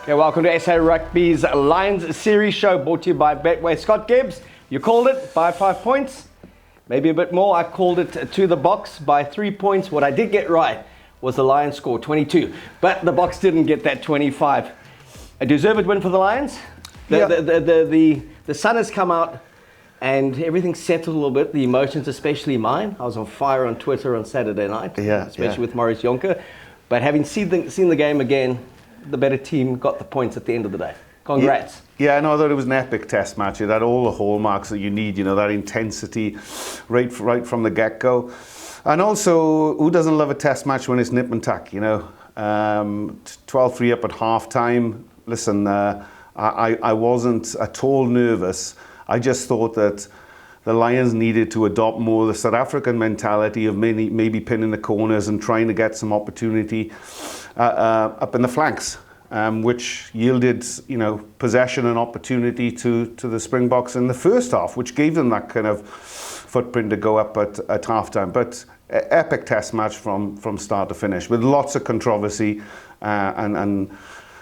Okay, welcome to SA Rugby's Lions Series show, brought to you by Betway. Scott Gibbs, you called it by 5 points, maybe a bit more. I called it to the box by 3 points. What I did get right was the Lions score 22, but the box didn't get that 25. A deserved win for the Lions. The sun has come out and everything's settled a little bit. The emotions, especially mine. I was on fire on Twitter on Saturday night, especially with Maurice Jonker. But having seen the game again, the better team got the points at the end of the day. Congrats. Yeah, no, I thought it was an epic test match. It had all the hallmarks that you need, that intensity right from the get-go. And also, who doesn't love a test match when it's nip and tuck, 12-3 up at half-time. Listen, I wasn't at all nervous. I just thought that the Lions needed to adopt more the South African mentality of maybe pinning the corners and trying to get some opportunity up in the flanks, which yielded, possession and opportunity to the Springboks in the first half, which gave them that kind of footprint to go up at halftime. But epic test match from start to finish, with lots of controversy and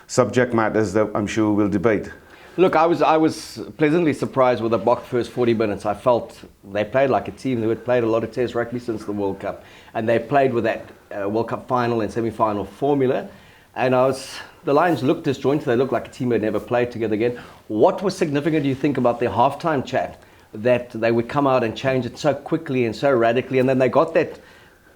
subject matters that I'm sure we'll debate. Look, I was pleasantly surprised with the Bok first 40 minutes. I felt they played like a team. They had played a lot of Test rugby since the World Cup, and they played with that World Cup final and semi-final formula. And the Lions looked disjointed. They looked like a team that had never played together again. What was significant, do you think, about their halftime chat? That they would come out and change it so quickly and so radically, and then they got that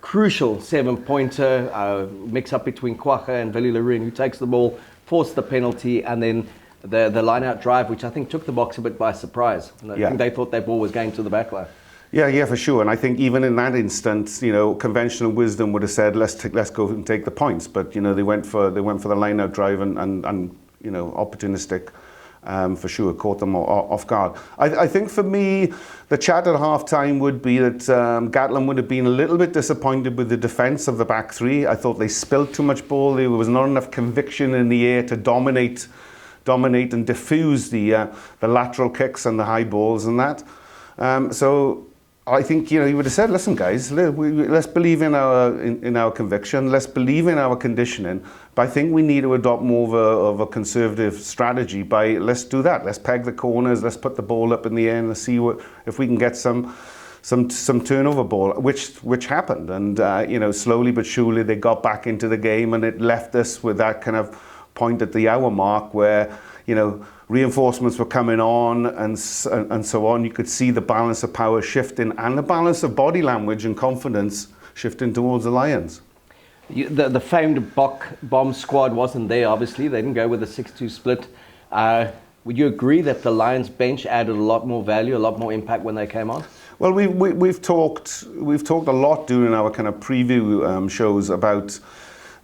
crucial 7-pointer mix-up between Keohane and Willie Leroux, who takes the ball, forced the penalty, and then the line-out drive, which I think took the Boks a bit by surprise. And I think they thought that ball was going to the back line. Yeah, for sure. And I think even in that instance, conventional wisdom would have said, let's go and take the points. But they went for the line-out drive and opportunistic. For sure, caught them off guard. I think for me, the chat at half-time would be that Gatland would have been a little bit disappointed with the defence of the back three. I thought they spilled too much ball. There was not enough conviction in the air to dominate and diffuse the lateral kicks and the high balls and that. So I think he would have said, listen guys, let's believe in our conviction, let's believe in our conditioning, but I think we need to adopt more of a conservative strategy let's do that, let's peg the corners, let's put the ball up in the air and let's see if we can get some turnover ball, which happened. And slowly but surely they got back into the game, and it left us with that kind of point at the hour mark where reinforcements were coming on and so on. You could see the balance of power shifting and the balance of body language and confidence shifting towards the Lions. The famed Bok bomb squad wasn't there, obviously. They didn't go with a 6-2 split. Would you agree that the Lions bench added a lot more value, a lot more impact when they came on? Well, we've talked a lot during our kind of preview shows about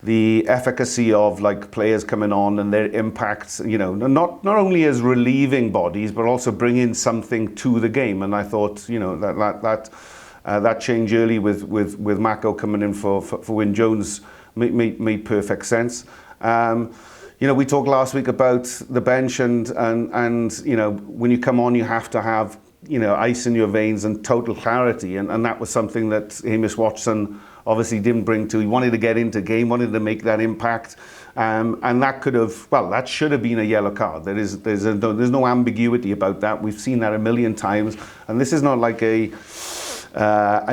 the efficacy of players coming on and their impacts, not only as relieving bodies, but also bringing something to the game. And I thought, that change early with Mako coming in for Wyn Jones made perfect sense. We talked last week about the bench and when you come on, you have to have, ice in your veins and total clarity. And that was something that Hamish Watson obviously didn't bring to. He wanted to get into game, wanted to make that impact, and that should have been a yellow card. There's no ambiguity about that. We've seen that a million times, and this is not like a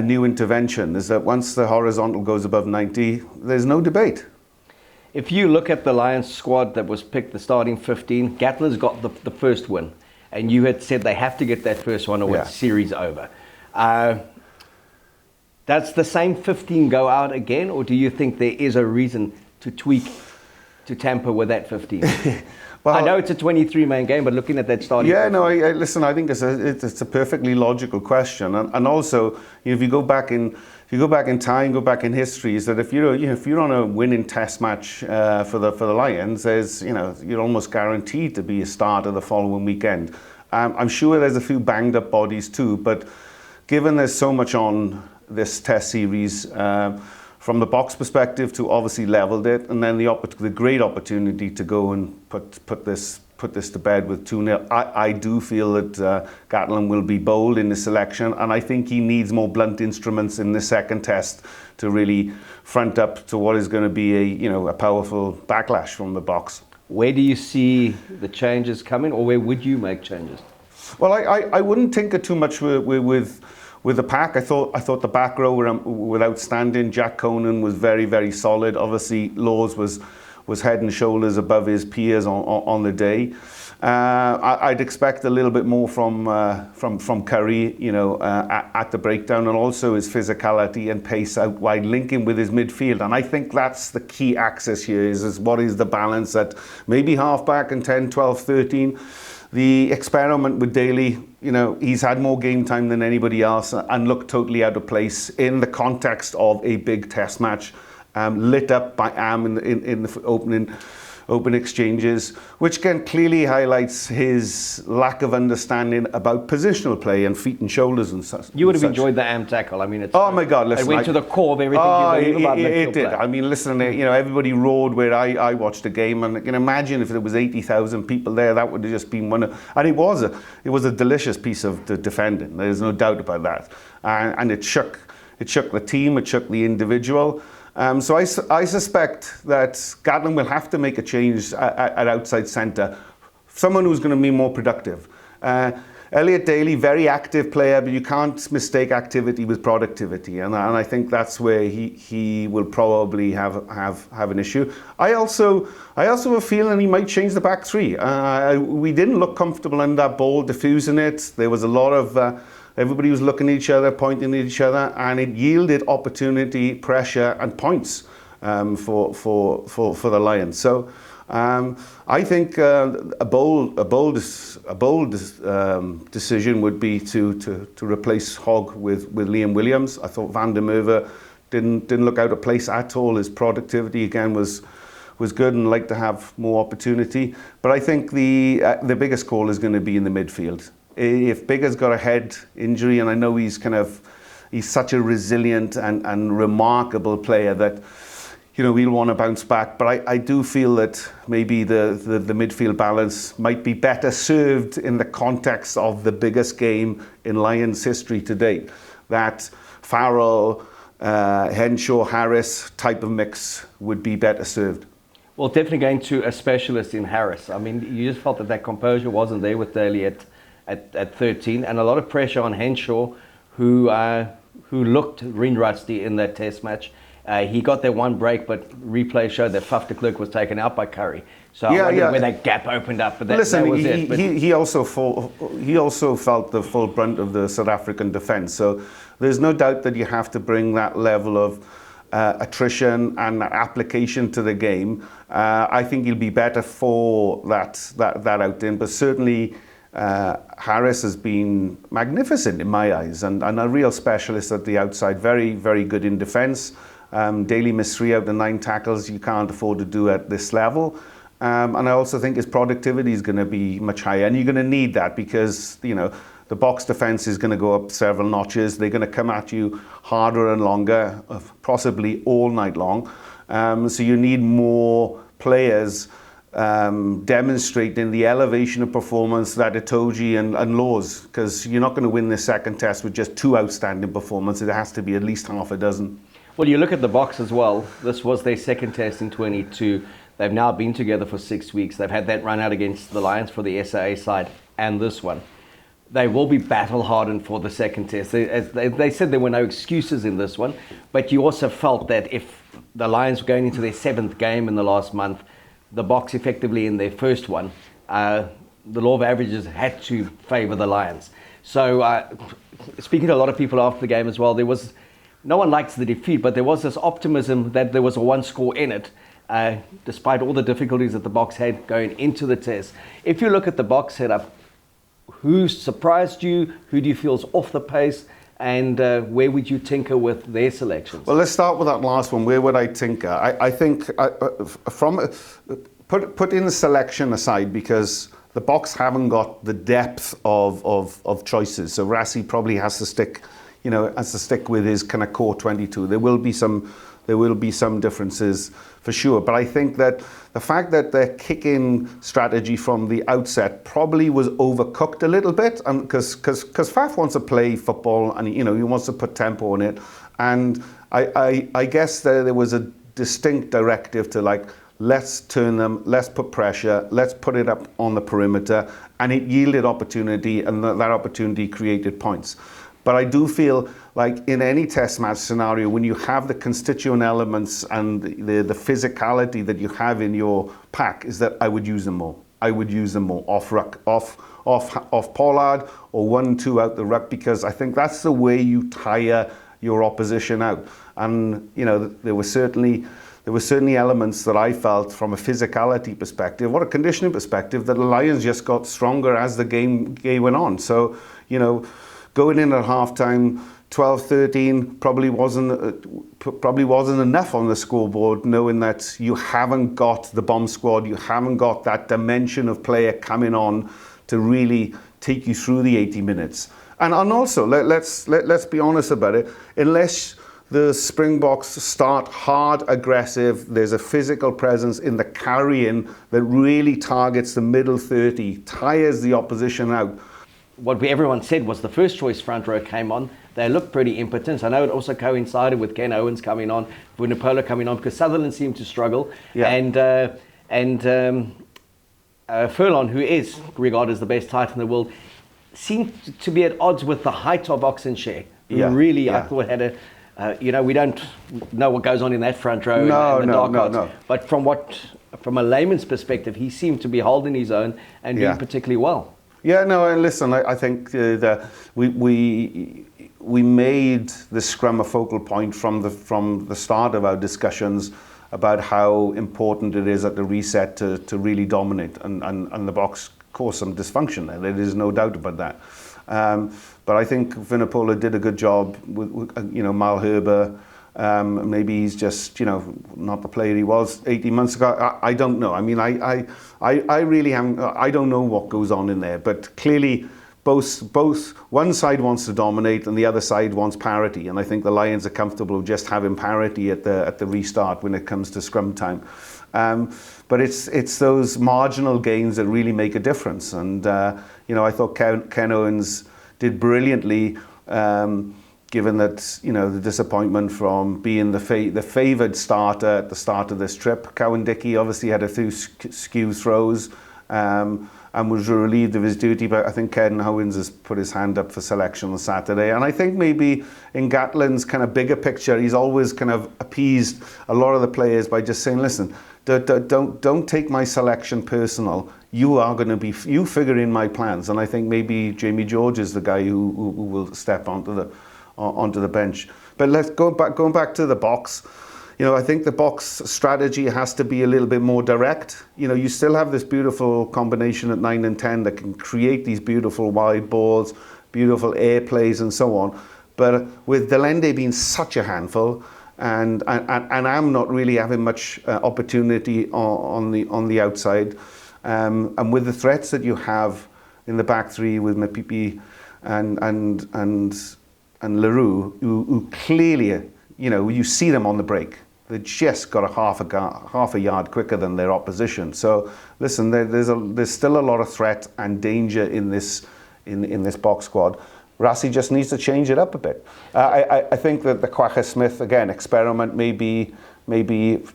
new intervention. Is that once the horizontal goes above 90, there's no debate. If you look at the Lions squad that was picked, the starting 15, Gatland's got the first win, and you had said they have to get that first one or it's series over. Does the same 15 go out again, or do you think there is a reason to tweak, to tamper with that 15? Well, I know it's a 23-man game, but looking at that starting... Yeah, no, listen, I think it's a perfectly logical question. And also, if you go back in time, go back in history, is that if you're on a winning test match for the Lions, you're almost guaranteed to be a starter the following weekend. I'm sure there's a few banged up bodies too, but given there's so much on this test series, from the Boks perspective to obviously leveled it, and then the great opportunity to go and put this to bed with 2-0. I do feel that Gatland will be bold in the selection, and I think he needs more blunt instruments in the second test to really front up to what is going to be a powerful backlash from the Boks. Where do you see the changes coming, or where would you make changes? Well, I wouldn't tinker too much with the pack. I thought the back row were outstanding. Jack Keohane was very, very solid. Obviously, Laws was head and shoulders above his peers on the day. I'd expect a little bit more from Curry, at the breakdown, and also his physicality and pace out wide, linking with his midfield. And I think that's the key axis here: is what is the balance at maybe halfback and 10, 12, 13. The experiment with Daly, he's had more game time than anybody else and looked totally out of place in the context of a big test match, lit up by Am in the open exchanges, which again clearly highlights his lack of understanding about positional play and feet and shoulders and such. You would have enjoyed the Am tackle. I mean, oh my God! Listen, it went to the core of everything you believe about midfield it did. play. I mean, listen, everybody roared where I watched the game, and imagine if there was 80,000 people there, that would have just been one of. And it was a delicious piece of defending. There's no doubt about that, and it shook the team, it shook the individual. So I suspect that Gatland will have to make a change at outside centre, someone who's going to be more productive. Elliot Daly, very active player, but you can't mistake activity with productivity, and I think that's where he will probably have an issue. I also have a feeling he might change the back three. We didn't look comfortable in that ball, diffusing it. There was a lot of everybody was looking at each other, pointing at each other, and it yielded opportunity, pressure, and points for the Lions. So I think a bold decision would be to replace Hogg with Liam Williams. I thought Van der Merwe didn't look out of place at all. His productivity again was good and like to have more opportunity. But I think the biggest call is going to be in the midfield. If Biggar's got a head injury, and I know he's such a resilient and remarkable player that we'll want to bounce back, but I do feel that maybe the midfield balance might be better served in the context of the biggest game in Lions history to date. That Farrell, Henshaw, Harris type of mix would be better served. Well, definitely going to a specialist in Harris. I mean, you just felt that composure wasn't there with Daly at 13, and a lot of pressure on Henshaw, who looked ring rusty in that test match. He got that one break, but replay showed that Faf de Klerk was taken out by Curry. So I wondered where that gap opened up, but that was it. But he also felt the full brunt of the South African defence. So there's no doubt that you have to bring that level of attrition and application to the game. I think he'll be better for that outing, but certainly Harris has been magnificent in my eyes, and a real specialist at the outside. Very, very good in defence. Daly missed 3 out of 9 tackles. You can't afford to do at this level. And I also think his productivity is going to be much higher, and you're going to need that because the box defence is going to go up several notches. They're going to come at you harder and longer, possibly all night long. So you need more players demonstrating the elevation of performance that Itoje and Laws, because you're not going to win this second test with just 2 outstanding performances. It has to be at least half a dozen. Well, you look at the box as well. This was their second test in 22. They've now been together for 6 weeks. They've had that run out against the Lions for the SAA side and this one. They will be battle hardened for the second test. They said there were no excuses in this one, but you also felt that if the Lions were going into their 7th game in the last month, the box effectively in their first one, the law of averages had to favour the Lions. So speaking to a lot of people after the game as well, no one likes the defeat, but there was this optimism that there was a 1 score in it, despite all the difficulties that the box had going into the test. If you look at the box setup, who surprised you? Who do you feel is off the pace? And where would you tinker with their selections? Well, let's start with that last one. Where would I tinker? I think put in the selection aside, because the box haven't got the depth of choices. So Rassie probably has to stick with his kind of core 22. There will be some differences for sure, but I think that the fact that their kicking strategy from the outset probably was overcooked a little bit, and because Faf wants to play football and he wants to put tempo in it, and I guess there was a distinct directive to let's turn them, let's put pressure, let's put it up on the perimeter, and it yielded opportunity, and that opportunity created points. But I do feel like in any test match scenario, when you have the constituent elements and the physicality that you have in your pack, is that I would use them more. I would use them more off Pollard or 1-2 out the ruck, because I think that's the way you tire your opposition out. And you know, there were certainly elements that I felt from a physicality perspective or a conditioning perspective that the Lions just got stronger as the game went on. So, you know, going in at halftime, 12-13 probably wasn't enough on the scoreboard, knowing that you haven't got the bomb squad, you haven't got that dimension of player coming on to really take you through the 80 minutes. And also, let's be honest about it, unless the Springboks start hard, aggressive, there's a physical presence in the carrying that really targets the middle 30, tires the opposition out. What everyone said was the first choice front row came on. They looked pretty impotent. I know it also coincided with Ken Owens coming on, Vunipola coming on, because Sutherland seemed to struggle. Yeah. And Furlong, who is regarded as the best tight in the world, seemed to be at odds with the height of Oxenshare. Yeah. Really, Yeah. I thought had a, you know, we don't know what goes on in that front row. No. But from a layman's perspective, he seemed to be holding his own and doing particularly well. Yeah, no, and listen, I think that we made the scrum a focal point from the start of our discussions about how important it is at the reset to really dominate, and the Boks caused some dysfunction there. There is no doubt about that. But I think Vunipola did a good job with you know, Malherbe. Maybe he's just, you know, not the player he was 18 months ago. I don't know. I mean, I really haven't. I don't know what goes on in there. But clearly, both one side wants to dominate and the other side wants parity. And I think the Lions are comfortable just having parity at the restart when it comes to scrum time. But it's those marginal gains that really make a difference. And you know, I thought Ken Owens did brilliantly. Given that, you know, the disappointment from being the favoured starter at the start of this trip. Cowan-Dickie obviously had a few skew throws and was relieved of his duty, but I think Ken Owens has put his hand up for selection on Saturday. And I think maybe in Gatland's kind of bigger picture, he's always kind of appeased a lot of the players by just saying, listen, don't take my selection personal. You are going to be, you figure in my plans. And I think maybe Jamie George is the guy who will step onto the bench. But let's going back to the Boks. You know, I think the Boks strategy has to be a little bit more direct. You know, you still have this beautiful combination at 9 and 10 that can create these beautiful wide balls, beautiful air plays and so on. But with Delende being such a handful, and I'm not really having much opportunity on the outside, and with the threats that you have in the back three with Mapipi and Leroux, who clearly, you know, you see them on the break. They just got a half a yard quicker than their opposition. So listen, there's still a lot of threat and danger in this Boks squad. Rassie just needs to change it up a bit. I think that the Quagga Smith again experiment maybe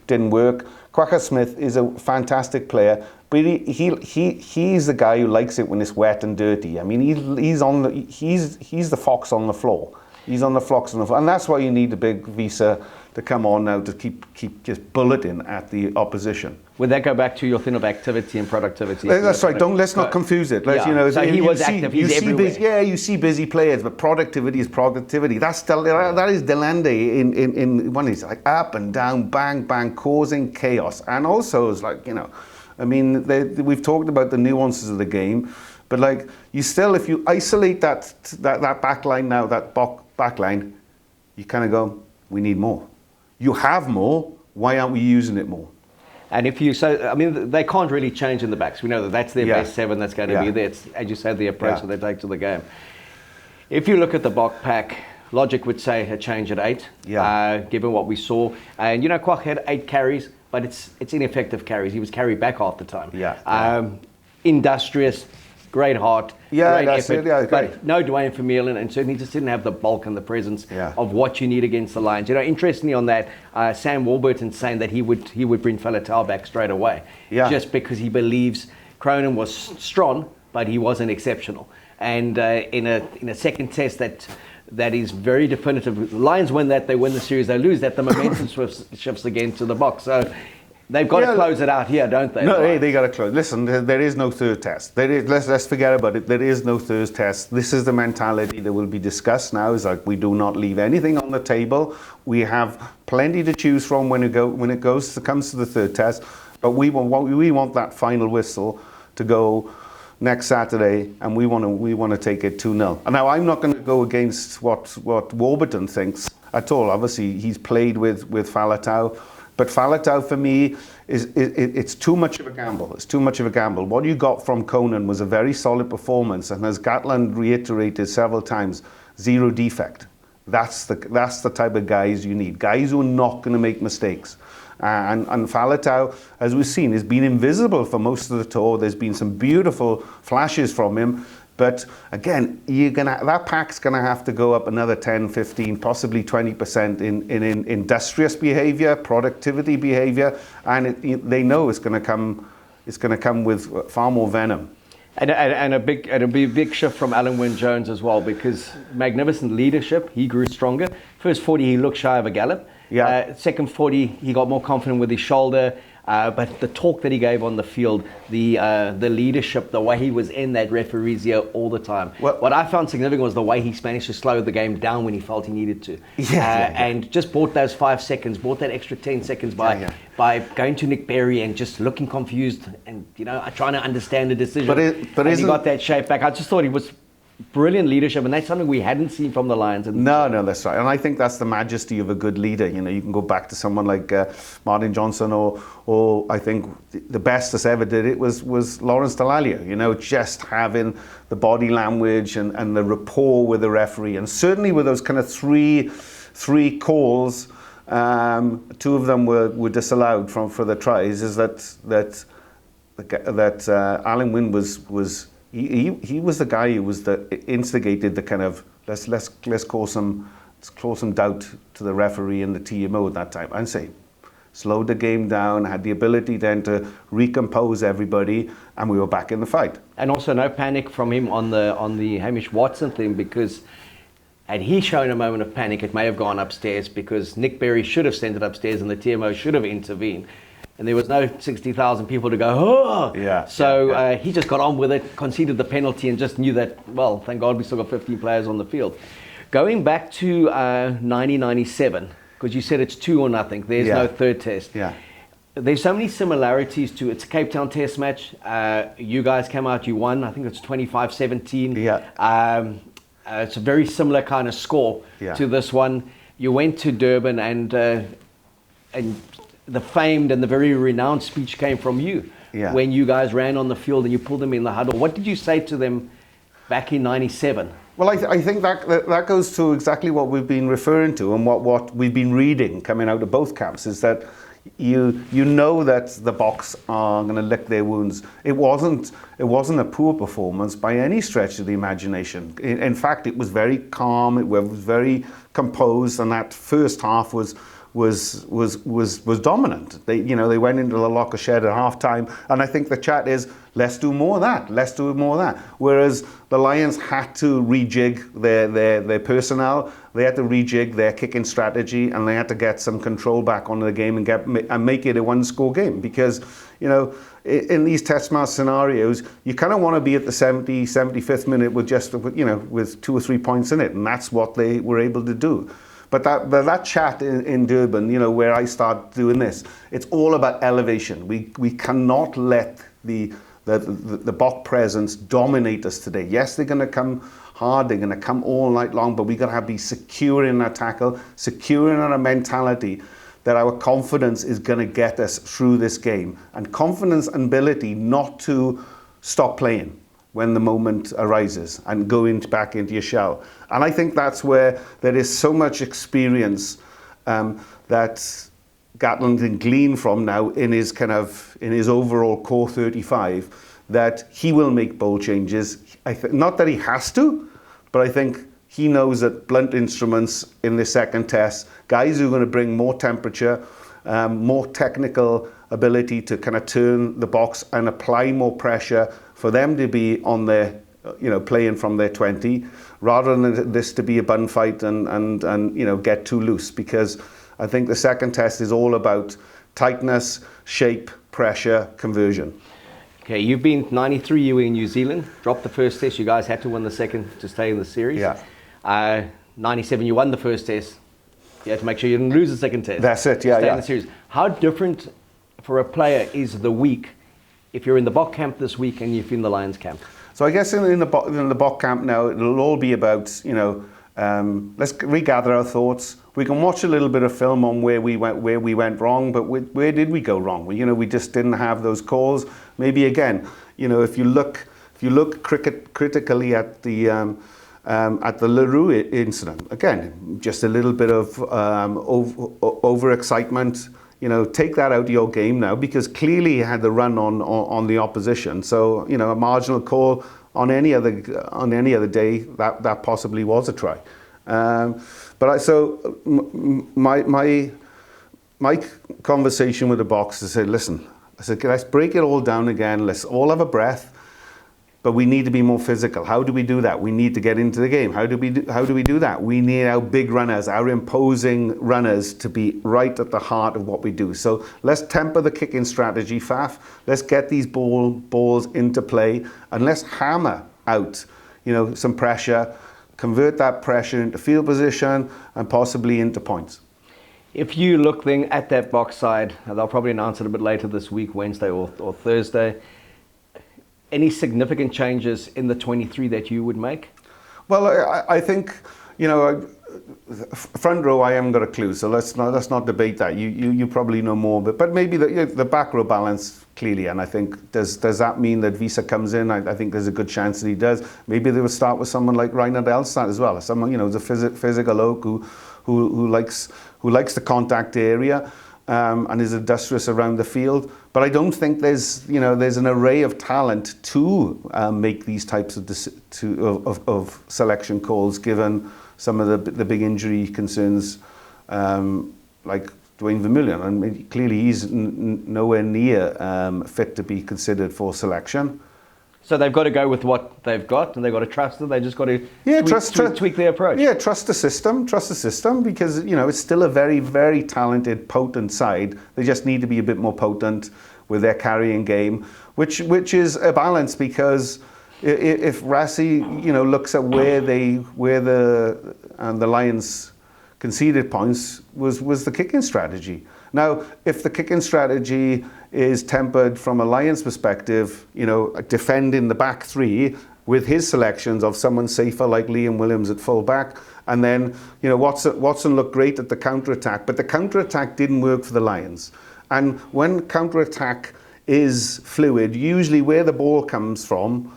didn't work. Quagga Smith is a fantastic player, but he's the guy who likes it when it's wet and dirty. I mean, he's the fox on the floor. He's on the fox on the floor, and that's why you need a big visa to come on now to keep just bulleting at the opposition. Would that go back to your thing of activity and productivity? That's right. Let's not confuse it. You know, so he was active. He's everywhere. You see busy players, but productivity is productivity. That is Delende in one. He's like up and down, bang bang, causing chaos, and also it's like, you know, I mean, we've talked about the nuances of the game, but like you still, if you isolate that back line now, that back line, you kind of go, we need more. You have more. Why aren't we using it more? And if you, so I mean, they can't really change in the backs. We know that that's their best seven that's going to be there. It's, as you said, the approach that they take to the game. If you look at the Bok pack, logic would say a change at 8, given what we saw. And you know, Kwak had 8 carries, but it's ineffective carries. He was carried back half the time. Industrious, great heart, Yeah, great that's effort, it, yeah, great. but no Dwayne Vermeulen, and certainly just didn't have the bulk and the presence Yeah. of what you need against the Lions. You know, interestingly on that, Sam Warburton saying that he would bring Faletau back straight away, Yeah. just because he believes Cronin was strong, but he wasn't exceptional. And in a second test that is very definitive. The Lions win that, they win the series. They lose that, the momentum shifts again to the Boks. So they've got to close it out here, don't they? No, they got to close. Listen, there is no third test. Let's forget about it. There is no third test. This is the mentality that will be discussed now. Is like, we do not leave anything on the table. We have plenty to choose from when it comes to the third test. But we want that final whistle to go next Saturday, and we want to take it 2-0. And now I'm not going to go against what Warburton thinks at all. Obviously, he's played with Faletau, but Faletau for me it's too much of a gamble. It's too much of a gamble. What you got from Conan was a very solid performance, and as Gatland reiterated several times, 0 defect. That's the type of guys you need. Guys who are not going to make mistakes. And Faletau, as we've seen, has been invisible for most of the tour. There's been some beautiful flashes from him. But again, that pack's going to have to go up another 10, 15, possibly 20% in industrious behaviour, productivity behaviour. And they know it's going to come with far more venom. And it'll be a big shift from Alan Wynne-Jones as well, because magnificent leadership, he grew stronger. First 40, he looked shy of a gallop. Yeah. Second 40, he got more confident with his shoulder. But the talk that he gave on the field, the leadership, the way he was in that referee's ear all the time. Well, what I found significant was the way he managed to slow the game down when he felt he needed to. And just bought those 5 seconds, bought that extra 10 seconds by going to Nick Berry and just looking confused and, trying to understand the decision. But he got that shape back. I just thought he was brilliant leadership, and that's something we hadn't seen from the Lions. No, that's right. And I think that's the majesty of a good leader. You can go back to someone like Martin Johnson, or I think the best that's ever did it was Lawrence Dallaglio. Just having the body language and the rapport with the referee, and certainly with those kind of three calls. 2 of them were disallowed for the tries. Is that Alan Wynne was. He was the guy who was instigated the kind of let's cause some doubt to the referee and the TMO at that time. And say, slowed the game down, had the ability then to recompose everybody, and we were back in the fight. And also no panic from him on the Hamish Watson thing, because had he shown a moment of panic, it may have gone upstairs, because Nick Berry should have sent it upstairs and the TMO should have intervened. And there was no 60,000 people to go, oh! Yeah. So he just got on with it, conceded the penalty, and just knew that, well, thank God we still got 15 players on the field. Going back to 1997, because you said it's 2 or nothing, there's no third test. Yeah. There's so many similarities to it's a Cape Town test match. You guys came out, you won, I think it's 25-17. Yeah. It's a very similar kind of score to this one. You went to Durban, and the famed and the very renowned speech came from you when you guys ran on the field and you pulled them in the huddle. What did you say to them back in 97? Well, I think that goes to exactly what we've been referring to, and what we've been reading coming out of both camps, is that you know that the Boks are going to lick their wounds. It wasn't a poor performance by any stretch of the imagination. In fact, it was very calm. It was very composed, and that first half was dominant. They went into the locker shed at half time, and I think the chat is, let's do more of that. Let's do more of that. Whereas the Lions had to rejig their personnel, they had to rejig their kicking strategy, and they had to get some control back on the game and make it a 1-score game, because in these test match scenarios, you kind of want to be at the 75th minute with 2 or 3 points in it, and that's what they were able to do. But that chat in Durban, where I start doing this, it's all about elevation. We cannot let the Bok presence dominate us today. Yes, they're going to come hard, they're going to come all night long, but we got to be secure in our tackle, secure in our mentality, that our confidence is going to get us through this game. And confidence and ability not to stop playing when the moment arises and go back into your shell. And I think that's where there is so much experience that Gatland can glean from now in his overall core 35, that he will make bold changes. Not that he has to, but I think he knows that blunt instruments in the second test, guys who are going to bring more temperature, more technical ability to kind of turn the box and apply more pressure for them to be on their, playing from their 20, rather than this to be a bun fight and get too loose. Because I think the second test is all about tightness, shape, pressure, conversion. Okay, you've been 93, you were in New Zealand, dropped the first test, you guys had to win the second to stay in the series. Yeah. 97, you won the first test, you had to make sure you didn't lose the second test. That's it, Stay in the series. How different for a player is the week if you're in the Bok camp this week and you're in the Lions camp? So I guess in the Bok camp now, it'll all be about, let's regather our thoughts. We can watch a little bit of film on where we went wrong, but where did we go wrong? We just didn't have those calls. Maybe again, if you look critically at the LaRue incident, again, just a little bit of overexcitement. Take that out of your game now, because clearly he had the run on the opposition. So a marginal call on any other day, that possibly was a try. My conversation with the box, I said, listen, let's break it all down again. Let's all have a breath. But we need to be more physical. How do we do that? We need to get into the game. How do we do that? We need our big runners, our imposing runners, to be right at the heart of what we do. So let's temper the kicking strategy, Faf. Let's get these balls into play, and let's hammer out, some pressure, convert that pressure into field position and possibly into points. If you look then at that box side, they'll probably announce it a bit later this week, Wednesday or Thursday. Any significant changes in the 23 that you would make? Well, I think, front row, I haven't got a clue, so let's not debate that. You probably know more, but maybe the back row balance clearly. And I think does that mean that Visa comes in? I think there's a good chance that he does. Maybe they would start with someone like Reinhard Elstad as well, someone who's a physical oak who likes the contact area. And is industrious around the field, but I don't think there's an array of talent to make these types of selection calls, given some of the big injury concerns, like Dwayne Vermeulen. And clearly he's nowhere near fit to be considered for selection. So they've got to go with what they've got, and they've got to trust it. They just got to tweak their approach. Yeah, trust the system, because it's still a very, very talented, potent side. They just need to be a bit more potent with their carrying game, which is a balance, because if Rassie looks at where the Lions conceded points was the kicking strategy. Now, if the kicking strategy is tempered from a Lions perspective, defending the back three with his selections of someone safer like Liam Williams at full back, and then Watson looked great at the counter-attack, but the counter-attack didn't work for the Lions. And when counter-attack is fluid, usually where the ball comes from,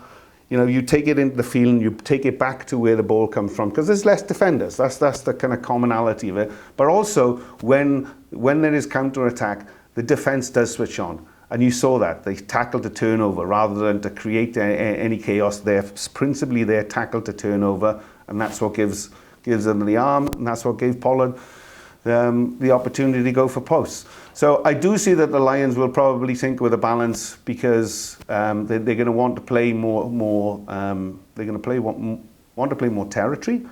you take it into the field and you take it back to where the ball comes from, because there's less defenders. That's the kind of commonality of it. But also, when there is counter-attack, the defense does switch on. And you saw that. They tackled the turnover rather than to create any chaos. They're principally there tackled to turnover, and that's what gives them the arm, and that's what gave Pollard the opportunity to go for posts. So I do see that the Lions will probably think with a balance, because they're going to want to play more. They're going to want to play more territory,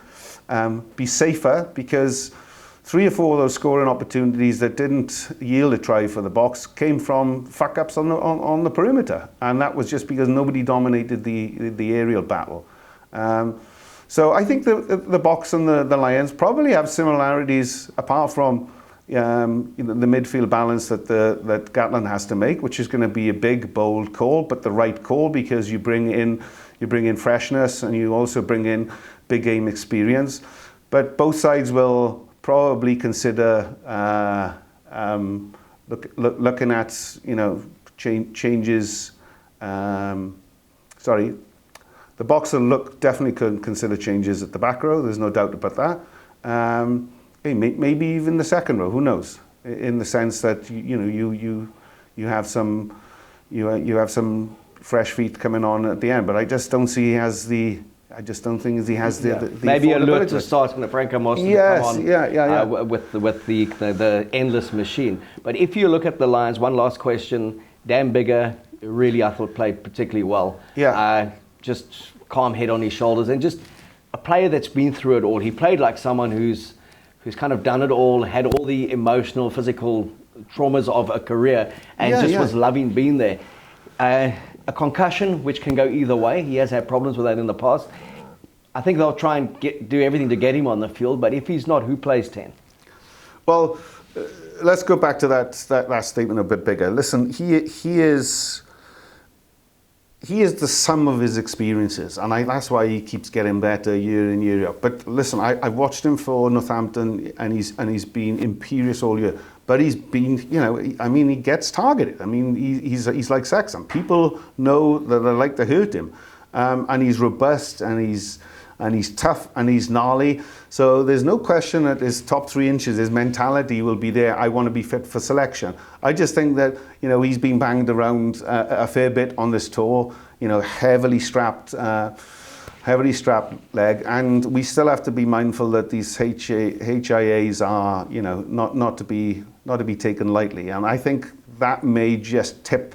be safer, because 3 or 4 of those scoring opportunities that didn't yield a try for the Boks came from fuck-ups on the perimeter, and that was just because nobody dominated the aerial battle. So I think the Boks and the Lions probably have similarities, apart from the midfield balance that Gatland has to make, which is going to be a big, bold call, but the right call, because you bring in freshness and you also bring in big game experience. But both sides will probably consider looking at changes. The Boks will definitely consider changes at the back row. There's no doubt about that. Maybe even the second row. Who knows? In the sense that you have some fresh feet coming on at the end. But I just don't see he has the. I just don't think he has the maybe alert to starting the Franco Master to come on with the endless machine. But if you look at the Lions, one last question, Dan Bigger really I thought played particularly well. Just calm head on his shoulders and just a player that's been through it all. He played like someone who's kind of done it all, had all the emotional, physical traumas of a career and was loving being there. A concussion, which can go either way. He has had problems with that in the past. I think they'll try and do everything to get him on the field, but if he's not, who plays 10? Well, let's go back to that statement a bit bigger. Listen, he is the sum of his experiences, and that's why he keeps getting better year in, year out. But listen, I've watched him for Northampton, and he's been imperious all year. But he's been, he gets targeted. I mean, he's like Sexton. People know that they like to hurt him, and he's robust, and he's tough, and he's gnarly. So there's no question that his top 3 inches, his mentality will be there. I want to be fit for selection. I just think that he's been banged around a fair bit on this tour. Heavily strapped leg, and we still have to be mindful that these HIAs are not to be taken lightly. And I think that may just tip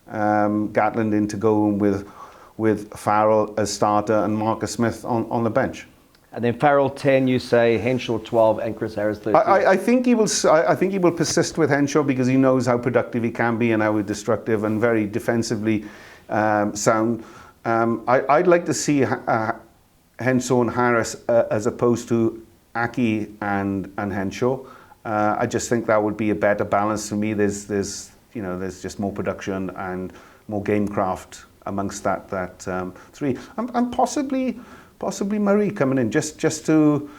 Gatland into going with Farrell as starter and Marcus Smith on the bench. And then Farrell 10, you say, Henshaw 12, and Chris Harris 13. I think he will persist with Henshaw because he knows how productive he can be and how destructive and very defensively sound. I'd like to see Henshaw and Harris as opposed to Aki and Henshaw. I just think that would be a better balance for me. There's just more production and more game craft amongst that 3, and possibly Murray coming in just to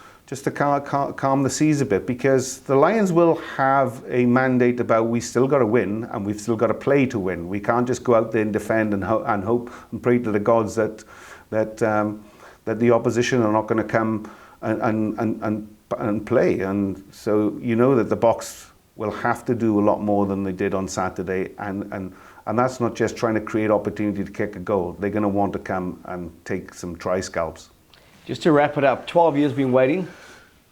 calm the seas a bit, because the Lions will have a mandate about we still got to win and we've still got to play to win. We can't just go out there and defend and hope and pray to the gods that the opposition are not going to come and play. And so that the Boks will have to do a lot more than they did on Saturday, and that's not just trying to create opportunity to kick a goal. They're going to want to come and take some try scalps. Just to wrap it up, 12 years been waiting.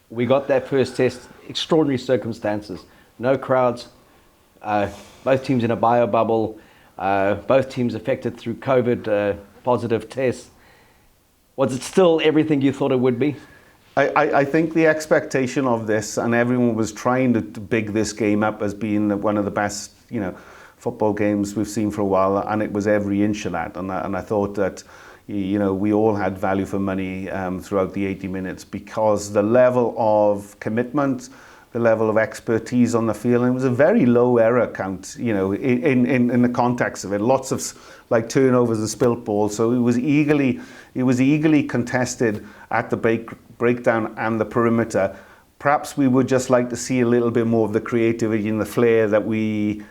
We got that first test, extraordinary circumstances, no crowds, both teams in a bio bubble, both teams affected through COVID positive tests. Was it still everything you thought it would be? I think the expectation of this, and everyone was trying to big this game up as being one of the best, football games we've seen for a while, and it was every inch of that. And I thought that, we all had value for money throughout the 80 minutes because the level of commitment, the level of expertise on the field, and it was a very low error count, in the context of it. Lots of turnovers and spilt balls. So it was eagerly contested at the breakdown and the perimeter. Perhaps we would just like to see a little bit more of the creativity and the flair that we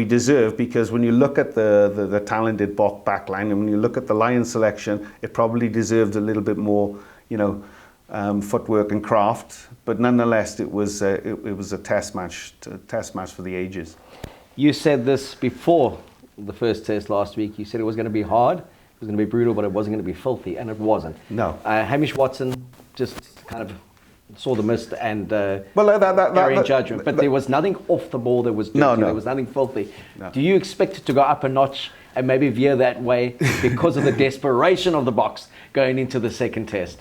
deserve, because when you look at the talented Bok backline and when you look at the Lions selection, it probably deserved a little bit more, footwork and craft. But nonetheless, it was a test match for the ages. You said this before the first test last week. You said it was going to be hard, it was going to be brutal, but it wasn't going to be filthy, and it wasn't. No. Hamish Watson just kind of saw the mist and in judgment, but there was nothing off the ball that was dirty. No. There was nothing filthy. No. Do you expect it to go up a notch and maybe veer that way because of the desperation of the Boks going into the second test?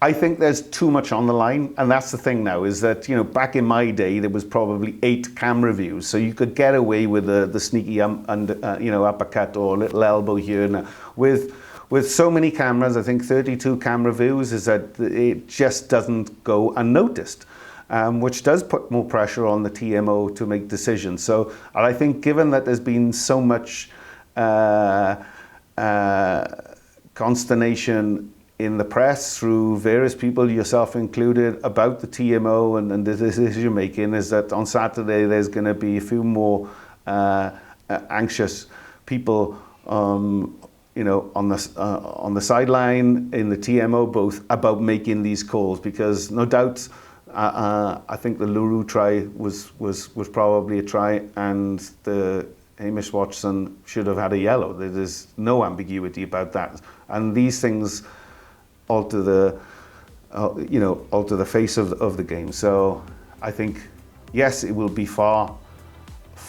I think there's too much on the line, and that's the thing now, is that, back in my day, there was probably 8 camera views, so you could get away with the sneaky uppercut or little elbow here and with so many cameras. I think 32 camera views is that it just doesn't go unnoticed, which does put more pressure on the TMO to make decisions. So I think given that there's been so much consternation in the press through various people, yourself included, about the TMO and the decision making, is that on Saturday there's going to be a few more anxious people on the sideline, in the TMO, both about making these calls, because no doubt I think the Luru try was probably a try, and the Hamish Watson should have had a yellow. There's no ambiguity about that. And these things alter the, alter the face of the game. So I think, yes, it will be far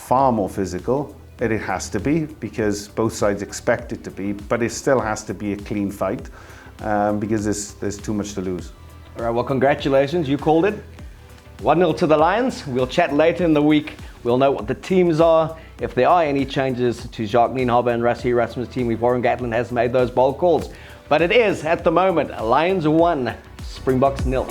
more physical. It has to be, because both sides expect it to be, but it still has to be a clean fight, because there's too much to lose. All right, well, congratulations, you called it. 1-0 to the Lions. We'll chat later in the week. We'll know what the teams are. If there are any changes to Jacques Nienhaber and Rassie Erasmus' team, if Warren Gatlin has made those bold calls. But it is, at the moment, Lions 1, Springboks 0.